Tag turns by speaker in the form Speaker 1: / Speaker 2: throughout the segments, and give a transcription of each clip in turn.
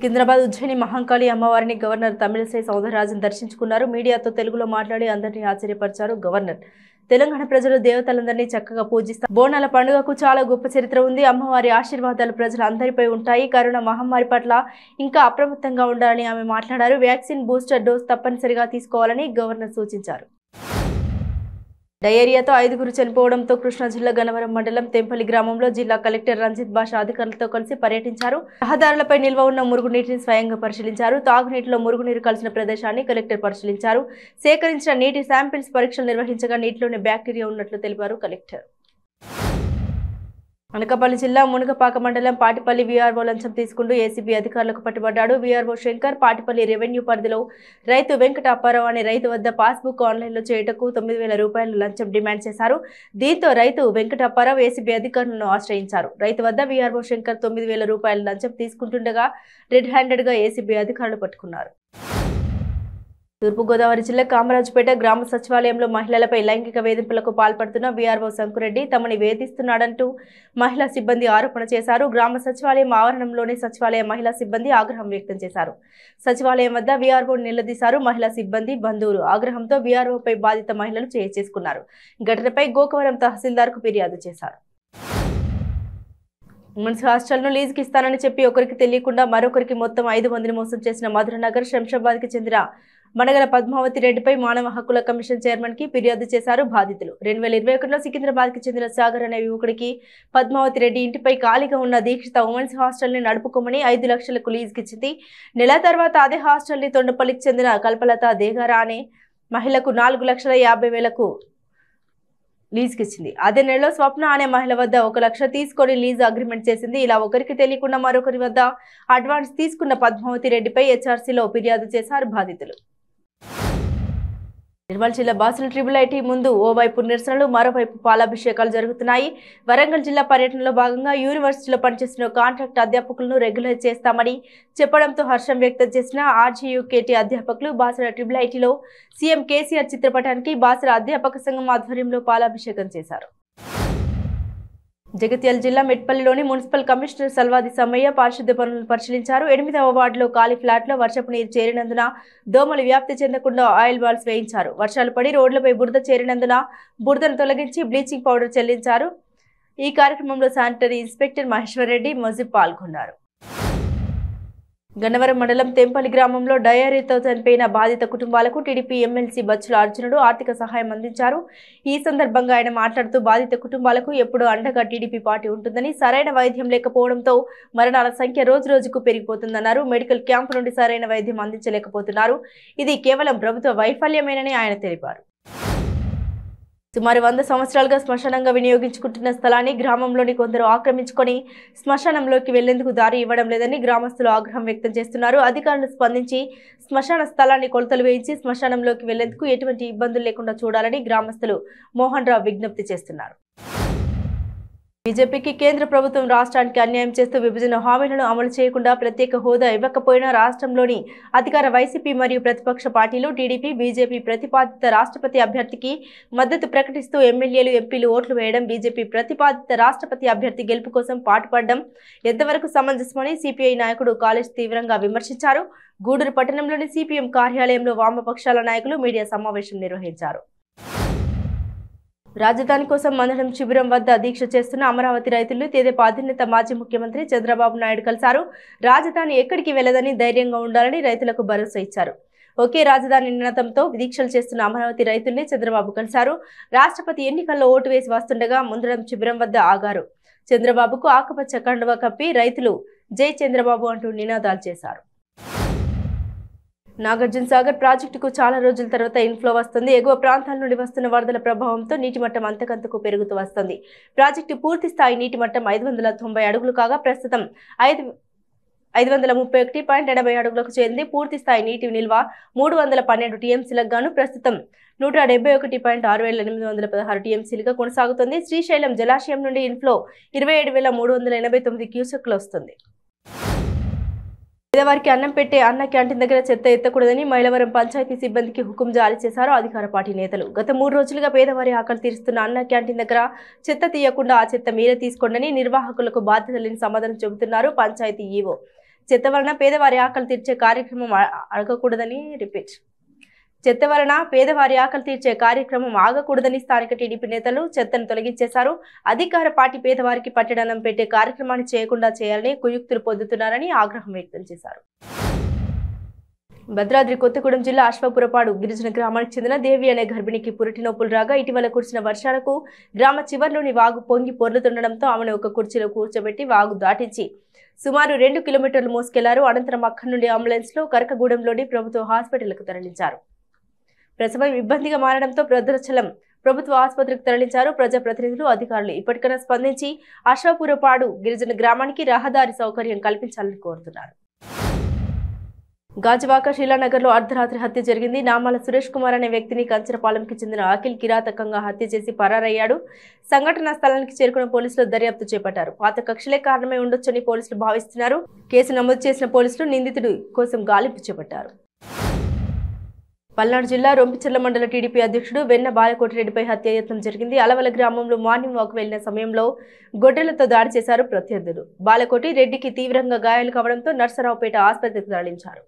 Speaker 1: సికింద్రాబాద్ ఉజ్జయిని మహంకాళి అమ్మవారిని గవర్నర్ తమిళసై సౌందరరాజన్ దర్శించుకున్నారు. మీడియాతో తెలుగులో మాట్లాడి అందరినీ ఆశ్చర్యపరిచారు గవర్నర్. తెలంగాణ ప్రజలు దేవతలందరినీ చక్కగా పూజిస్తారు. బోనాల పండుగకు చాలా గొప్ప చరిత్ర ఉంది. అమ్మవారి ఆశీర్వాదాలు ప్రజలందరిపై ఉంటాయి. కరోనా మహమ్మారి పట్ల ఇంకా అప్రమత్తంగా ఉండాలని ఆమె మాట్లాడారు. వ్యాక్సిన్ బూస్టర్ డోస్ తప్పనిసరిగా తీసుకోవాలని గవర్నర్ సూచించారు. డయేరియాతో 5గురు చనిపోవడంతో కృష్ణా జిల్లా గన్నవరం మండలం తెంపల్లి గ్రామంలో జిల్లా కలెక్టర్ రంజిత్ బాషా అధికారులతో కలిసి పర్యటించారు. రహదారులపై నిల్వ ఉన్న మురుగునీటిని స్వయంగా పరిశీలించారు. తాగునీటిలో మురుగునీరు కలిసిన ప్రదేశాన్ని కలెక్టర్ పరిశీలించారు. సేకరించిన నీటి శాంపిల్స్ పరీక్షలు నిర్వహించగా నీటిలోనే బ్యాక్టీరియా ఉన్నట్లు తెలిపారు కలెక్టర్. అనకాపల్లి జిల్లా మునగపాక మండలం పాటిపల్లి వీఆర్ఓ లంచం తీసుకుంటూ ఏసీబీ అధికారులకు పట్టుబడ్డాడు. వీఆర్ఓ శంకర్ పాటిపల్లి రెవెన్యూ పరిధిలో రైతు వెంకట అప్పారావు అనే రైతు వద్ద పాస్బుక్ ఆన్లైన్లో చేయటకు 9,000 రూపాయలు లంచం డిమాండ్ చేశారు. దీంతో రైతు వెంకట అప్పారావు ఏసీబీ అధికారులను ఆశ్రయించారు. రైతు వద్ద వీఆర్ఓ శంకర్ 9,000 రూపాయల లంచం తీసుకుంటుండగా రెడ్ హ్యాండెడ్గా ఏసీబీ అధికారులు పట్టుకున్నారు. తూర్పుగోదావరి జిల్లా కామరాజుపేట గ్రామ సచివాలయంలో మహిళలపై లైంగిక వేధింపులకు పాల్పడుతున్న వీఆర్ఓ శంకురెడ్డి తమని వేధిస్తున్నాడంటూ మహిళా సిబ్బంది ఆరోపణ చేశారు. గ్రామ సచివాలయం ఆవరణంలోని సచివాలయ మహిళా సిబ్బంది ఆగ్రహం వ్యక్తం చేశారు. సచివాలయం వద్ద వీఆర్ఓను నిలదీశారు. మహిళా సిబ్బంది బంధువులు ఆగ్రహంతో వీఆర్ఓపై బాధిత మహిళలు చేసుకున్నారు. ఘటనపై గోకవరం తహసీల్దార్కు ఫిర్యాదు చేశారు. ఉమెన్స్ హాస్టల్ను లీజుకి ఇస్తానని చెప్పి ఒకరికి తెలియకుండా మరొకరికి మొత్తం 5 మందిని మోసం చేసిన మధురనగర్ శంషాబాద్కి చెందిన మనగల పద్మావతి రెడ్డిపై మానవ హక్కుల కమిషన్ చైర్మన్ కి ఫిర్యాదు చేశారు బాధితులు. 2021లో సికింద్రాబాద్కి చెందిన సాగర్ అనే యువకుడికి పద్మావతి రెడ్డి ఇంటిపై ఖాళీగా ఉన్న దీక్షిత ఉమెన్స్ హాస్టల్ని నడుపుకోమని 5 లక్షలకు లీజుకిచ్చింది. నెల తర్వాత అదే హాస్టల్ని తొండపల్లికి చెందిన కల్పలత దేగారా అనే మహిళకు 4,50,000కు లీజుకిచ్చింది. అదే నెలలో స్వప్న అనే మహిళ వద్ద 1 లక్ష తీసుకొని లీజు అగ్రిమెంట్ చేసింది. ఇలా ఒకరికి తెలియకుండా మరొకరి వద్ద అడ్వాన్స్ తీసుకున్న పద్మావతి రెడ్డిపై హెచ్ఆర్సీలో ఫిర్యాదు చేశారు బాధితులు. నిర్మల్ జిల్లా బాసల్ ట్రిబుల్ ఐటీ ముందు ఓవైపు నిరసనలు మరోవైపు పాలాభిషేకాలు జరుగుతున్నాయి. వరంగల్ జిల్లా పర్యటనలో భాగంగా యూనివర్సిటీలో పనిచేస్తున్న కాంట్రాక్ట్ అధ్యాపకులను రెగ్యులర్ చేస్తామని చెప్పడంతో హర్షం వ్యక్తం చేసిన ఆర్జీయూకేటీ అధ్యాపకులు బాసల ట్రిబుల్ ఐటీలో సీఎం కేసీఆర్ చిత్రపటానికి బాసల అధ్యాపక సంఘం ఆధ్వర్యంలో పాలాభిషేకం చేశారు. జగిత్యాల జిల్లా మెట్పల్లిలోని మున్సిపల్ కమిషనర్ సల్వాది సమ్మయ్య పారిశుద్ధ్య పనులను పరిశీలించారు. 8వ వార్డులో ఖాళీ ఫ్లాట్లో వర్షపు నీరు చేరినందున దోమలు వ్యాప్తి చెందకుండా ఆయిల్ బాల్స్ వేయించారు. వర్షాలు పడి రోడ్లపై బురద చేరినందున బురదను తొలగించి బ్లీచింగ్ పౌడర్ చెల్లించారు. ఈ కార్యక్రమంలో శానిటరీ ఇన్స్పెక్టర్ మహేశ్వర్ రెడ్డి ముజిబ్ పాల్గొన్నారు. గన్నవరం మండలం తెంపల్లి గ్రామంలో డయేరియాతో చనిపోయిన బాధిత కుటుంబాలకు టీడీపీ ఎమ్మెల్సీ బచ్చుల అర్జునుడు ఆర్థిక సహాయం అందించారు. ఈ సందర్భంగా ఆయన మాట్లాడుతూ బాధిత కుటుంబాలకు ఎప్పుడూ అండగా టీడీపీ పార్టీ ఉంటుందని, సరైన వైద్యం లేకపోవడంతో మరణాల సంఖ్య రోజురోజుకు పెరిగిపోతుందన్నారు. మెడికల్ క్యాంపు నుండి సరైన వైద్యం అందించలేకపోతున్నారు. ఇది కేవలం ప్రభుత్వ వైఫల్యమేనని ఆయన తెలిపారు. సుమారు 100 సంవత్సరాలుగా శ్మశానంగా వినియోగించుకుంటున్న స్థలాన్ని గ్రామంలోని కొందరు ఆక్రమించుకొని శ్మశానంలోకి వెళ్లేందుకు దారి ఇవ్వడం లేదని గ్రామస్తులు ఆగ్రహం వ్యక్తం చేస్తున్నారు. అధికారులు స్పందించి శ్మశాన స్థలాన్ని కొలతలు వేయించి శ్మశానంలోకి వెళ్లేందుకు ఎటువంటి ఇబ్బందులు లేకుండా చూడాలని గ్రామస్తులు మోహన్ రావు విజ్ఞప్తి చేస్తున్నారు. బీజేపీకి కేంద్ర ప్రభుత్వం రాష్ట్రానికి అన్యాయం చేస్తూ విభజన హామీలను అమలు చేయకుండా ప్రత్యేక హోదా ఇవ్వకపోయినా రాష్ట్రంలోని అధికార వైసీపీ మరియు ప్రతిపక్ష పార్టీలు టీడీపీ, బీజేపీ ప్రతిపాదిత రాష్ట్రపతి అభ్యర్థికి మద్దతు ప్రకటిస్తూ ఎమ్మెల్యేలు, ఎంపీలు ఓట్లు వేయడం, బీజేపీ ప్రతిపాదిత రాష్ట్రపతి అభ్యర్థి గెలుపు కోసం పాటుపడడం ఎంతవరకు సమంజసమని సిపిఐ నాయకుడు కాళేష్ తీవ్రంగా విమర్శించారు. గూడూరు పట్టణంలోని సిపిఎం కార్యాలయంలో వామపక్షాల నాయకులు మీడియా సమావేశం నిర్వహించారు. రాజధాని కోసం మందడం శిబిరం వద్ద దీక్ష చేస్తున్న అమరావతి రైతులు తెదేపా అధినేత మాజీ ముఖ్యమంత్రి చంద్రబాబు నాయుడు కలిశారు. రాజధాని ఎక్కడికి వెళ్లదని ధైర్యంగా ఉండాలని రైతులకు భరోసా ఇచ్చారు. ఒకే రాజధాని నినాదంతో దీక్షలు చేస్తున్న అమరావతి రైతుల్ని చంద్రబాబు కలిశారు. రాష్ట్రపతి ఎన్నికల్లో ఓటు వేసి వస్తుండగా మందడం శిబిరం వద్ద ఆగారు. చంద్రబాబుకు ఆకుపచ్చ కండువా కప్పి రైతులు జై చంద్రబాబు అంటూ నినాదాలు చేశారు. నాగార్జున సాగర్ ప్రాజెక్టుకు చాలా రోజుల తర్వాత ఇన్ఫ్లో వస్తుంది. ఎగువ ప్రాంతాల నుండి వస్తున్న వరదల ప్రభావంతో నీటి మట్టం అంతకంతకు పెరుగుతూ వస్తుంది. ప్రాజెక్టు పూర్తి స్థాయి నీటి మట్టం 590 అడుగులు కాగా ప్రస్తుతం 531.80 అడుగులకు చేరింది. పూర్తి స్థాయి నీటి నిల్వ 312 టీఎంసీలకు గాను ప్రస్తుతం 171.6816 టీఎంసీలుగా కొనసాగుతుంది. శ్రీశైలం జలాశయం నుండి ఇన్ఫ్లో 27,389 క్యూసెక్లు వస్తుంది. పేదవారికి అన్నం పెట్టే అన్న క్యాంటీన్ దగ్గర చెత్త ఎత్తకూడదని మైలవరం పంచాయతీ సిబ్బందికి హుకుం జారీ చేశారు అధికార పార్టీ నేతలు. గత 3 రోజులుగా పేదవారి ఆకలి తీరుస్తున్న అన్న క్యాంటీన్ దగ్గర చెత్త తీయకుండా ఆ చెత్త మీరే తీసుకోండి నిర్వాహకులకు బాధ్యత లేని సమాధానం చెబుతున్నారు పంచాయతీ ఈవో. చెత్త వలన పేదవారి ఆకలి తీర్చే కార్యక్రమం ఆగకూడదని స్థానిక టీడీపీ నేతలు చెత్తను తొలగించేశారు. అధికార పార్టీ పేదవారికి పట్టడనం పెట్టే కార్యక్రమాన్ని చేయకుండా చేయాలని కుయుక్తులు పొందుతున్నారని ఆగ్రహం వ్యక్తం చేశారు. భద్రాద్రి కొత్తగూడెం జిల్లా అశ్వపురపాడు గిరిజన గ్రామానికి చెందిన దేవి అనే గర్భిణికి పురిటి నొప్పులు రాగా ఇటీవల కురిసిన వర్షాలకు గ్రామ చివర్లోని వాగు పొంగి పొర్లుతుండడంతో ఆమెను ఒక కుర్చీలో కూర్చోబెట్టి వాగు దాటించి సుమారు 2 కిలోమీటర్లు మోసుకెళ్లారు. అనంతరం అక్కడి నుండి అంబులెన్స్ లో కరకగూడెంలోని ప్రభుత్వ హాస్పిటల్కు తరలించారు. ప్రసవం ఇబ్బందిగా మారడంతో భద్రాచలం ప్రభుత్వ ఆసుపత్రికి తరలించారు. ప్రజాప్రతినిధులు, అధికారులు ఇప్పటికైనా స్పందించి అశ్వపురపాడు గిరిజన గ్రామానికి రహదారి సౌకర్యం కల్పించాలని కోరుతున్నారు. గాజువాక శీలానగర్లో అర్ధరాత్రి హత్య జరిగింది. నామాల సురేష్ కుమార్ అనే వ్యక్తిని కంచరపాలెంకి చెందిన అఖిల్ కిరాతకంగా హత్య చేసి పరారయ్యాడు. సంఘటనా స్థలానికి చేరుకున్న పోలీసులు దర్యాప్తు చేపట్టారు. పాత కక్షలే కారణమై ఉండొచ్చని పోలీసులు భావిస్తున్నారు. కేసు నమోదు చేసిన పోలీసులు నిందితుడి కోసం గాలింపు చేపట్టారు. పల్నాడు జిల్లా రొంపిచెర్ల మండల టీడీపీ అధ్యక్షుడు వెన్న బాలకోటిరెడ్డిపై హత్యాయత్నం జరిగింది. అలవల గ్రామంలో మార్నింగ్ వాక్ వెళ్లిన సమయంలో గొడ్డలతో దాడి చేశారు ప్రత్యర్థులు. బాలకోటి రెడ్డికి తీవ్రంగా గాయాలు కావడంతో నర్సరావుపేట ఆసుపత్రికి తరలించారు.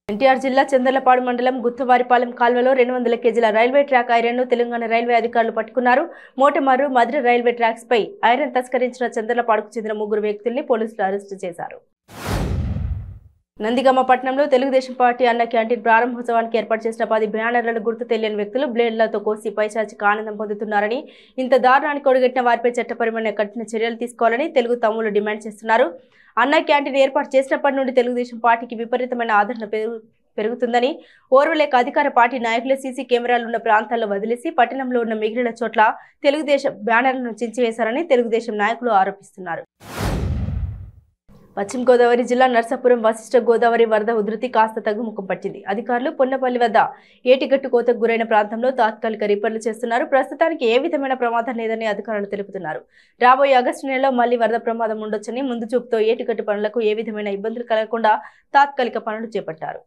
Speaker 1: ఎన్టీఆర్ జిల్లా చందర్లపాడు మండలం గుత్తవారిపాలెం కాల్వలో 200 కేజీల రైల్వే ట్రాక్ ఐరన్ ను తెలంగాణ రైల్వే అధికారులు పట్టుకున్నారు. మోటమారు మధుర రైల్వే ట్రాక్స్ పై ఐరన్ తస్కరించిన చందర్లపాడుకు చెందిన 3 వ్యక్తుల్ని పోలీసులు అరెస్టు చేశారు. నందిగామ పట్టణంలో తెలుగుదేశం పార్టీ అన్న క్యాంటీన్ ప్రారంభోత్సవానికి ఏర్పాటు చేసిన 10 బ్యానర్లను గుర్తు తెలియని వ్యక్తులు బ్లేడ్లతో కోసి పైశాచిక ఆనందం పొందుతున్నారని, ఇంత దారుణానికి ఒడిగట్టిన వారిపై చట్టపరమైన కఠిన చర్యలు తీసుకోవాలని తెలుగు తమ్ముళ్లు డిమాండ్ చేస్తున్నారు. అన్న క్యాంటీన్ ఏర్పాటు చేసినప్పటి నుండి తెలుగుదేశం పార్టీకి విపరీతమైన ఆదరణ పెరుగుతుందని, ఓర్వలేక అధికార పార్టీ నాయకులు సీసీ కెమెరాలు ఉన్న ప్రాంతాల్లో వదిలేసి పట్టణంలో ఉన్న మిగిలిన చోట్ల తెలుగుదేశం బ్యానర్లను చించివేశారని తెలుగుదేశం నాయకులు ఆరోపిస్తున్నారు. పశ్చిమ గోదావరి జిల్లా నర్సాపురం వశిష్ఠ గోదావరి వరద ఉధృతి కాస్త తగ్గుముఖం పట్టింది. అధికారులు పొన్నపల్లి వద్ద ఏటిగట్టు కోతకు గురైన ప్రాంతంలో తాత్కాలిక రిపేర్లు చేస్తున్నారు. ప్రస్తుతానికి ఏ విధమైన ప్రమాదం లేదని అధికారులు తెలుపుతున్నారు. రాబోయే ఆగస్టు నెలలో మళ్లీ వరద ప్రమాదం ఉండొచ్చని ముందు చూపుతో ఏటిగట్టు పనులకు ఏ విధమైన ఇబ్బందులు కలగకుండా తాత్కాలిక పనులు చేపట్టారు.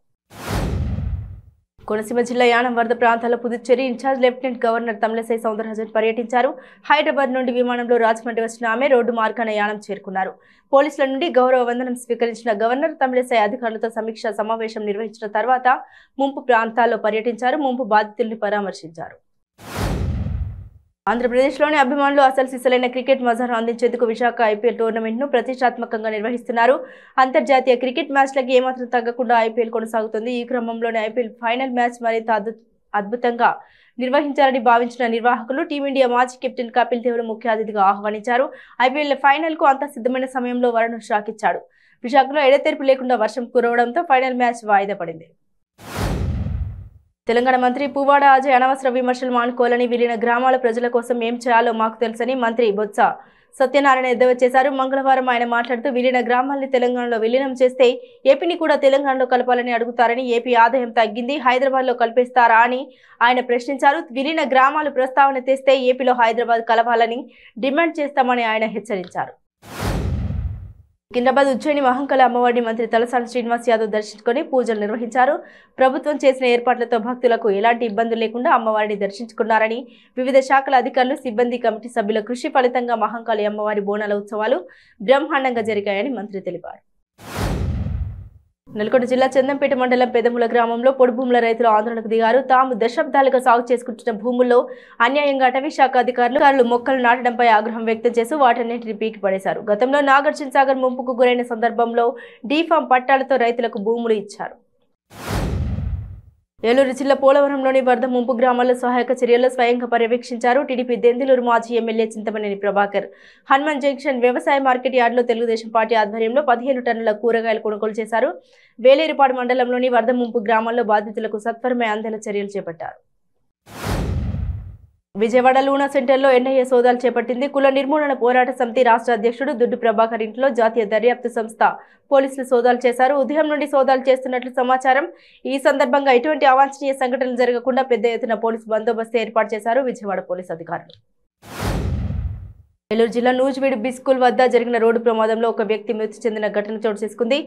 Speaker 1: కోనసీమ జిల్లా యానం వరద ప్రాంతాల్లో Puducherry in-charge lieutenant governor Tamilisai Soundararajan పర్యటించారు. హైదరాబాద్ నుండి విమానంలో రాజమండ్రి వచ్చిన ఆమె రోడ్డు మార్గాన యానం చేరుకున్నారు. పోలీసుల నుండి గౌరవ వందనం స్వీకరించిన గవర్నర్ తమిళసై అధికారులతో సమీక్షా సమావేశం నిర్వహించిన తర్వాత ముంపు ప్రాంతాల్లో పర్యటించారు. ముంపు బాధితుల్ని పరామర్శించారు. ఆంధ్రప్రదేశ్లోని అభిమానులు అసలు సిసలైన క్రికెట్ మజాను అందించేందుకు విశాఖ ఐపీఎల్ టోర్నమెంట్ను ప్రతిష్టాత్మకంగా నిర్వహిస్తున్నారు. అంతర్జాతీయ క్రికెట్ మ్యాచ్లకి ఏమాత్రం తగ్గకుండా ఐపీఎల్ కొనసాగుతుంది. ఈ క్రమంలోనే ఐపీఎల్ ఫైనల్ మ్యాచ్ మరింత అద్భుతంగా నిర్వహించాలని భావించిన నిర్వాహకులు టీమిండియా మాజీ కెప్టెన్ కపిల్ దేవ్ను ముఖ్య అతిథిగా ఆహ్వానించారు. ఐపీఎల్ ఫైనల్ కు అంతా సిద్ధమైన సమయంలో వరుణ్ షాక్ ఇచ్చాడు. విశాఖలో ఎడతెరిపి లేకుండా వర్షం కురవడంతో ఫైనల్ మ్యాచ్ వాయిదా పడింది. తెలంగాణ మంత్రి పువ్వాడ అజయ్ అనవసర విమర్శలు మానుకోవాలని, విలీన గ్రామాల ప్రజల కోసం ఏం చేయాలో మాకు తెలుసని మంత్రి బొత్స సత్యనారాయణ ఎద్దేవా చేశారు. మంగళవారం ఆయన మాట్లాడుతూ విలీన గ్రామాల్ని తెలంగాణలో విలీనం చేస్తే ఏపీని కూడా తెలంగాణలో కలపాలని అడుగుతారని, ఏపీ ఆదాయం తగ్గింది హైదరాబాద్లో కలిపేస్తారా అని ఆయన ప్రశ్నించారు. విలీన గ్రామాలు ప్రస్తావన తెస్తే ఏపీలో హైదరాబాద్ కలపాలని డిమాండ్ చేస్తామని ఆయన హెచ్చరించారు. సికింద్రాబాద్ ఉజ్జయిని మహంకాళి అమ్మవారిని మంత్రి తలసాని శ్రీనివాస్ యాదవ్ దర్శించుకొని పూజలు నిర్వహించారు. ప్రభుత్వం చేసిన ఏర్పాట్లతో భక్తులకు ఎలాంటి ఇబ్బందులు లేకుండా అమ్మవారిని దర్శించుకున్నారని, వివిధ శాఖల అధికారులు, సిబ్బంది, కమిటీ సభ్యుల కృషి ఫలితంగా మహంకాళి అమ్మవారి బోనాల ఉత్సవాలు బ్రహ్మాండంగా జరిగాయని మంత్రి తెలిపారు. నల్గొండ జిల్లా చందంపేట మండలం పెదముల గ్రామంలో పొడి భూముల రైతులు ఆందోళనకు దిగారు. తాము దశాబ్దాలుగా సాగు చేసుకుంటున్న భూముల్లో అన్యాయంగా అటవీ శాఖ అధికారులు మొక్కలు నాటడంపై ఆగ్రహం వ్యక్తం చేస్తూ వాటన్నింటినీ పీకి పడేశారు. గతంలో నాగార్జున సాగర్ ముంపుకు గురైన సందర్భంలో డీఫామ్ పట్టాలతో రైతులకు భూములు ఇచ్చారు. ఏలూరు జిల్లా పోలవరంలోని వరద ముంపు గ్రామాల్లో సహాయక చర్యలు స్వయంగా పర్యవేక్షించారు. టీడీపీ దెందులూరు మాజీ ఎమ్మెల్యే చింతమనేని ప్రభాకర్ హనుమాన్ జంక్షన్ వ్యవసాయ మార్కెట్ యార్డులో తెలుగుదేశం పార్టీ ఆధ్వర్యంలో 15 టన్నుల కూరగాయలు కొనుగోలు చేశారు. వేలేరుపాడు మండలంలోని వరద ముంపు గ్రామాల్లో బాధితులకు సత్వరమే అందేలా చర్యలు చేపట్టారు. విజయవాడ లూనా సెంటర్లో ఎన్ఐఏ సోదాలు చేపట్టింది. కుల నిర్మూలన పోరాట సమితి రాష్ట్ర అధ్యక్షుడు దుడ్డు ప్రభాకర్ ఇంట్లో జాతీయ దర్యాప్తు సంస్థ పోలీసులు సోదాలు చేశారు. ఉదయం నుండి సోదాలు చేస్తున్నట్లు సమాచారం. ఈ సందర్భంగా ఎటువంటి అవాంఛనీయ సంఘటనలు జరగకుండా పెద్ద ఎత్తున పోలీసు బందోబస్తు ఏర్పాటు చేశారు విజయవాడ పోలీసు అధికారులు. ఏలూరు జిల్లా నూజివీడు బి స్కూల్ వద్ద జరిగిన రోడ్డు ప్రమాదంలో ఒక వ్యక్తి మృతి చెందిన ఘటన చోటు చేసుకుంది.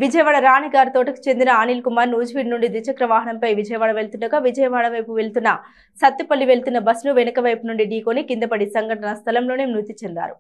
Speaker 1: విజయవాడ రాణిగారి తోటకు చెందిన అనిల్ కుమార్ నూజివీడు నుండి ద్విచక్ర వాహనంపై విజయవాడ వెళ్తుండగా విజయవాడ వైపు వెళ్తున్న సత్తుపల్లి వెళ్తున్న బస్సును వెనుక వైపు నుండి ఢీకొని కింద పడి సంఘటన స్థలంలోనే మృతి చెందారు.